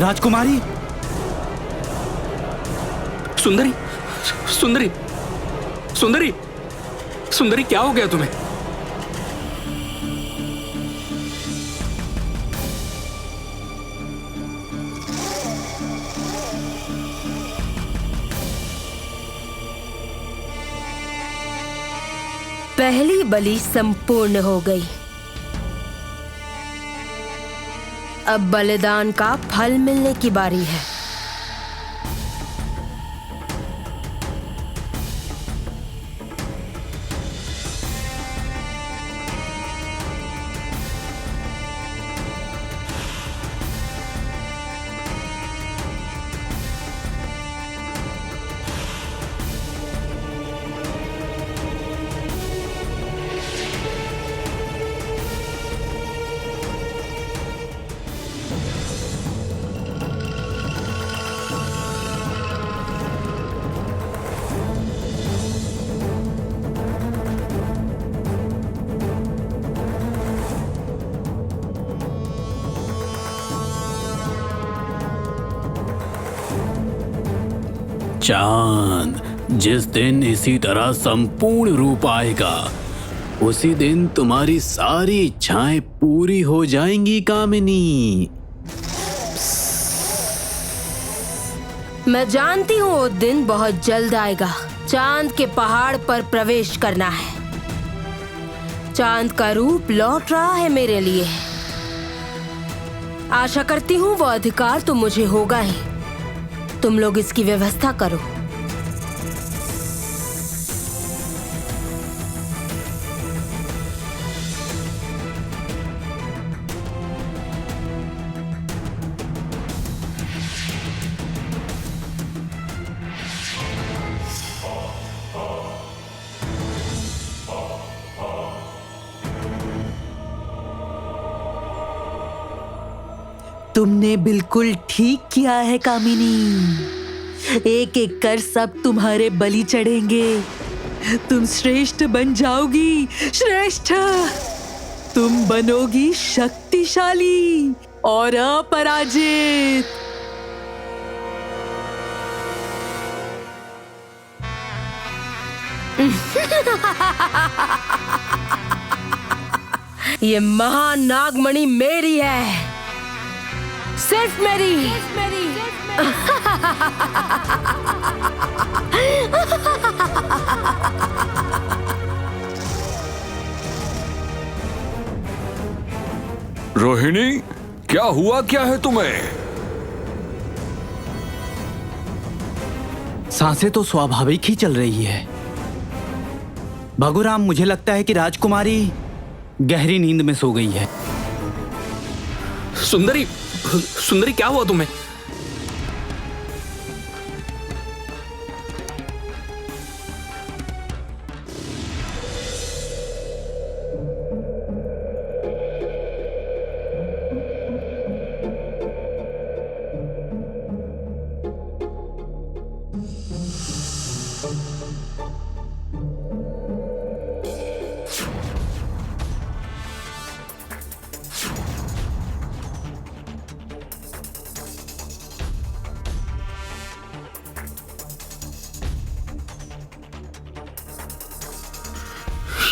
राजकुमारी, सुंदरी, सुंदरी, सुंदरी, सुंदरी, क्या हो गया तुम्हें? पहली बलि संपूर्ण हो गई। अब बलिदान का फल मिलने की बारी है। चांद जिस दिन इसी तरह संपूर्ण रूप आएगा, उसी दिन तुम्हारी सारी इच्छाएं पूरी हो जाएंगी कामिनी। मैं जानती हूँ वो दिन बहुत जल्द आएगा। चांद के पहाड़ पर प्रवेश करना है। चांद का रूप लौट रहा है मेरे लिए। आशा करती हूँ वो अधिकार तो मुझे होगा ही। तुम लोग इसकी व्यवस्था करो। तुमने बिल्कुल ठीक किया है कामिनी। एक एक कर सब तुम्हारे बलि चढ़ेंगे। तुम श्रेष्ठ बन जाओगी, श्रेष्ठ। तुम बनोगी शक्तिशाली और अपराजित। ये महान नागमणि मेरी है, सिर्फ मेरी। रोहिणी, क्या हुआ, क्या है तुम्हें? सांसें तो स्वाभाविक ही चल रही है। भगुराम, मुझे लगता है कि राजकुमारी गहरी नींद में सो गई है। सुंदरी, सुंदरी, क्या हुआ तुम्हें?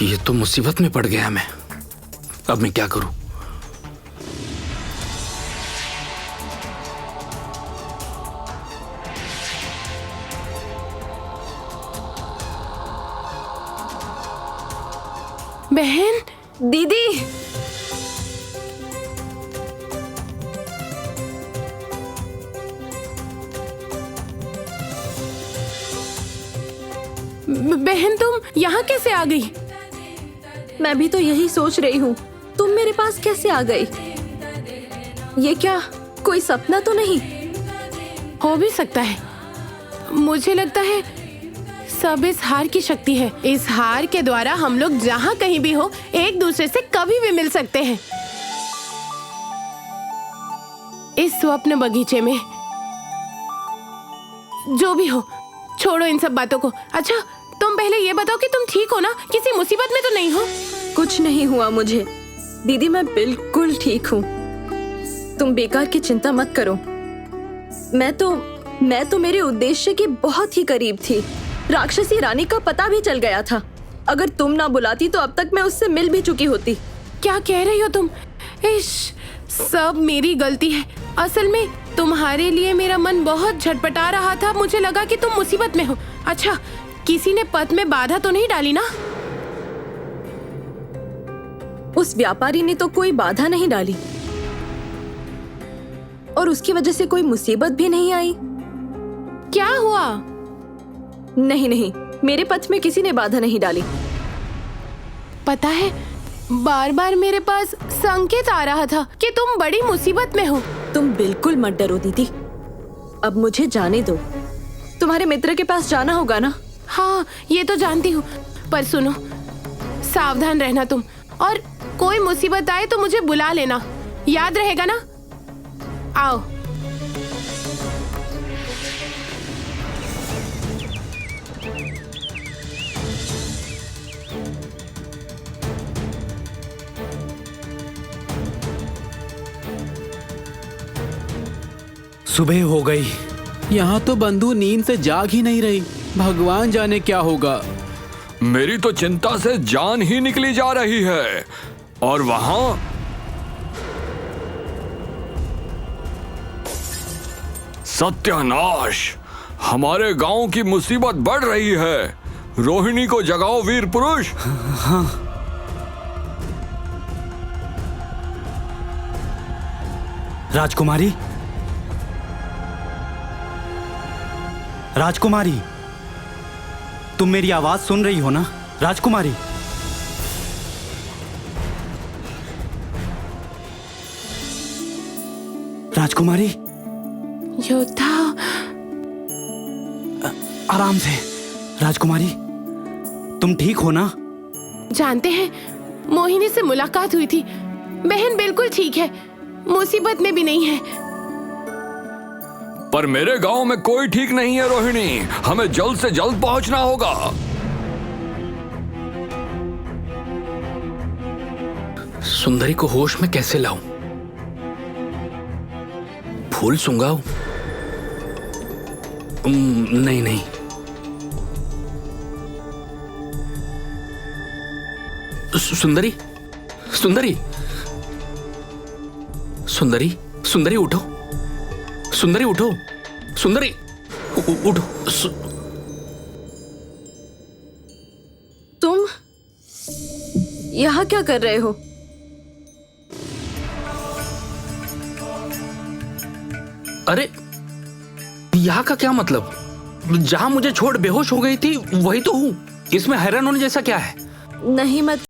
ये तो मुसीबत में पड़ गया मैं। अब मैं क्या करूं? बहन, दीदी, बहन तुम यहाँ कैसे आ गई? मैं भी तो यही सोच रही हूँ, तुम मेरे पास कैसे आ गई? ये क्या कोई सपना तो नहीं? हो भी सकता है। मुझे लगता है सब इस हार की शक्ति है। इस हार के द्वारा हम लोग जहाँ कहीं भी हो एक दूसरे से कभी भी मिल सकते हैं। इस स्वप्न बगीचे में जो भी हो, छोड़ो इन सब बातों को। अच्छा, तुम पहले ये बताओ कि तुम ठीक हो ना? किसी मुसीबत में तो नहीं हो? कुछ नहीं हुआ मुझे दीदी, मैं बिल्कुल ठीक हूँ। तुम बेकार की चिंता मत करो। मैं तो मेरे उद्देश्य के बहुत ही करीब थी। राक्षसी रानी का पता भी चल गया था। अगर तुम ना बुलाती तो अब तक मैं उससे मिल भी चुकी होती। क्या कह रही हो तुम? इश, सब मेरी गलती है। असल में तुम्हारे लिए मेरा मन बहुत झटपटा रहा था। मुझे लगा कि तुम मुसीबत में हो। अच्छा, किसी ने पथ में बाधा तो नहीं डाली ना? उस व्यापारी ने तो कोई बाधा नहीं डाली और उसकी वजह से कोई मुसीबत भी नहीं आई। क्या हुआ? नहीं, मेरे पथ में किसी ने बाधा नहीं डाली। पता है, बार बार मेरे पास संकेत आ रहा था कि तुम बड़ी मुसीबत में हो। तुम बिल्कुल मत डरो दीदी, अब मुझे जाने दो। तुम्हारे मित्र के पास जाना होगा ना? हाँ, ये तो जानती हूँ, पर सुनो, सावधान रहना तुम, और कोई मुसीबत आए तो मुझे बुला लेना, याद रहेगा ना? आओ। सुबह हो गई। यहाँ तो बंधु नींद से जाग ही नहीं रही। भगवान जाने क्या होगा। मेरी तो चिंता से जान ही निकली जा रही है। और वहां सत्यानाश, हमारे गांव की मुसीबत बढ़ रही है। रोहिणी को जगाओ वीर पुरुष। हाँ। राजकुमारी, राजकुमारी, तुम मेरी आवाज सुन रही हो ना? राजकुमारी, राजकुमारी, योद्धा, आराम से। राजकुमारी, तुम ठीक हो ना? जानते हैं, मोहिनी से मुलाकात हुई थी। बहन बिल्कुल ठीक है, मुसीबत में भी नहीं है। पर मेरे गांव में कोई ठीक नहीं है रोहिणी। हमें जल्द से जल्द पहुंचना होगा। सुंदरी को होश में कैसे लाऊं? फूल सुंघाऊं? नहीं। सुंदरी, सुंदरी, सुंदरी, सुंदरी उठो। सुंदरी उठो। सुंदरी उठो। तुम यहाँ क्या कर रहे हो? अरे, यहाँ का क्या मतलब? जहां मुझे छोड़ बेहोश हो गई थी वही तो हूँ। इसमें हैरान होने जैसा क्या है? नहीं मत